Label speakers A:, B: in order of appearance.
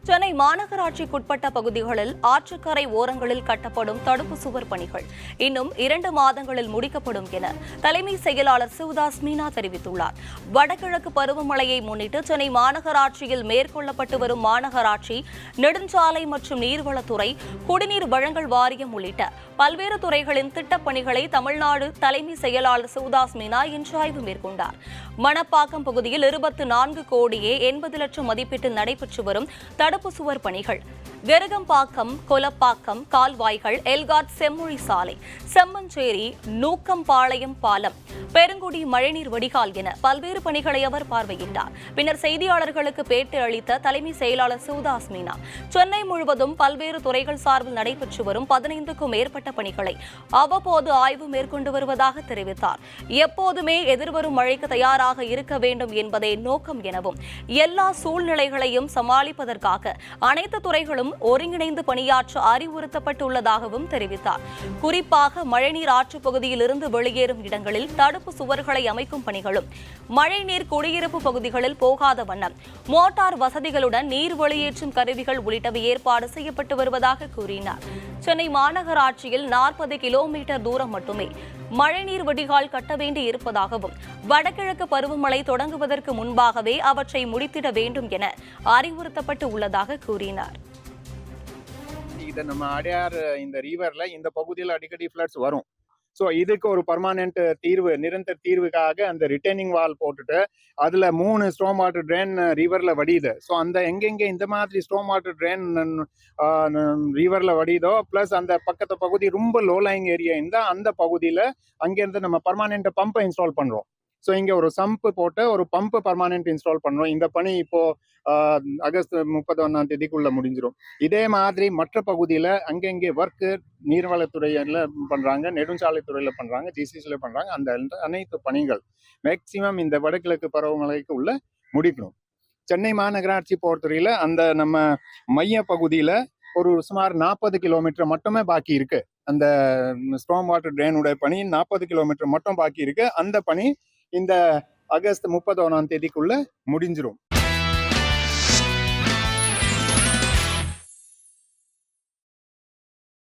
A: சென்னை மாநகராட்சிக்குட்பட்ட பகுதிகளில் ஆற்றுக்கரை ஓரங்களில் கட்டப்படும் தடுப்பு சுவர் பணிகள் இன்னும் 2 மாதங்களில் முடிக்கப்படும் என தலைமை செயலாளர் சிவதாஸ் மீனா தெரிவித்துள்ளார். வடகிழக்கு பருவமழையை முன்னிட்டு சென்னை மாநகராட்சியில் மேற்கொள்ளப்பட்டு வரும் மாநகராட்சி நெடுஞ்சாலை மற்றும் நீர்வளத்துறை, குடிநீர் வழங்கல் வாரியம் உள்ளிட்ட பல்வேறு துறைகளின் திட்டப்பணிகளை தமிழ்நாடு தலைமை செயலாளர் சிவதாஸ் மீனா இன்று ஆய்வு மேற்கொண்டார். மணப்பாக்கம் பகுதியில் 24 கோடியே 80 லட்சம் மதிப்பீட்டில் நடைபெற்று வரும் தடுப்பு சுவர் பணிகள், கெருகம்பாக்கம், கொலப்பாக்கம் கால்வாய்கள், எல்காட் செம்மொழி சாலை, செம்மஞ்சேரி, நூக்கம்பாளையம் பாலம், பெருங்குடி மழைநீர் வடிகால் என பல்வேறு பணிகளை அவர் பார்வையிட்டார். பின்னர் செய்தியாளர்களுக்கு பேட்டி அளித்த தலைமை செயலாளர் சிவதாஸ் மீனா, சென்னை முழுவதும் பல்வேறு துறைகள் சார்பில் நடைபெற்று வரும் 15க்கும் மேற்பட்ட பணிகளை அவ்வப்போது ஆய்வு மேற்கொண்டு வருவதாக தெரிவித்தார். எப்போதுமே எதிர்வரும் மழைக்கு தயாராக இருக்க வேண்டும் என்பதே நோக்கம் எனவும், எல்லா சூழ்நிலைகளையும் சமாளிப்பதற்காக அனைத்து துறைகளும் ஒருங்கிணைந்து பணியாற்ற அறிவுறுத்தப்பட்டுள்ளதாகவும் தெரிவித்தார். குறிப்பாக மழைநீர் ஆற்றுப் பகுதியில் இருந்து வெளியேறும் இடங்களில் தடுப்பு சுவர்களை அமைக்கும் பணிகளும், மழைநீர் குடியிருப்பு பகுதிகளில் போகாத வண்ணம் மோட்டார் வசதிகளுடன் நீர் வெளியேற்றும் கருவிகள் உள்ளிட்டவை ஏற்பாடு செய்யப்பட்டு வருவதாக கூறினார். சென்னை மாநகராட்சியில் 40 கிலோமீட்டர் தூரம் மட்டுமே மழைநீர் வடிகால் கட்ட வேண்டி இருப்பதாகவும், வடகிழக்கு பருவமழை தொடங்குவதற்கு முன்பாகவே அவற்றை முடித்திட வேண்டும் என அறிவுறுத்தப்பட்டு உள்ளதாக கூறினார்.
B: இதை நம்ம அடையார் இந்த ரிவர்ல இந்த பகுதியில் அடிக்கடி ஃப்ளட்ஸ் வரும். ஸோ இதுக்கு ஒரு பர்மனெண்ட் தீர்வு, நிரந்தர தீர்வுக்காக அந்த ரிட்டைனிங் வால் போட்டுட்டு அதுல 3 ஸ்டோம் வாட்டர் ட்ரெயின் ரிவர்ல வடியுது. ஸோ அந்த எங்கெங்க இந்த மாதிரி ஸ்டோம் வாட்டர் ட்ரெயின் ரிவர்ல வடியுதோ, பிளஸ் அந்த பக்கத்து பகுதி ரொம்ப லோ லைங் ஏரியா இருந்தால் அந்த பகுதியில அங்கேருந்து நம்ம பர்மனெண்ட் பம்பை இன்ஸ்டால் பண்றோம். ஸோ இங்கே ஒரு சம்பு போட்டு ஒரு பம்பு பர்மனெண்ட் இன்ஸ்டால் பண்ணுறோம். இந்த பணி இப்போ ஆகஸ்ட் 31 முடிஞ்சிடும். இதே மாதிரி மற்ற பகுதியில் அங்கங்கே ஒர்க்கு நீர்வளத்துறையில் பண்ணுறாங்க, நெடுஞ்சாலைத்துறையில் பண்ணுறாங்க, ஜிசிசியில் பண்ணுறாங்க. அந்த அனைத்து பணிகள் மேக்சிமம் இந்த வடகிழக்கு பருவமழைக்கு உள்ள முடிக்கணும். சென்னை மாநகராட்சி பொறுத்தவரையில் அந்த நம்ம மைய பகுதியில் ஒரு சுமார் 40 கிலோமீட்டர் மட்டுமே பாக்கி இருக்கு. அந்த ஸ்டோம் வாட்டர் ட்ரெயினுடைய பணி 40 கிலோமீட்டர் மட்டும் பாக்கி இருக்கு. அந்த பணி இந்த ஆகஸ்ட் 31 முடிஞ்சிடும்.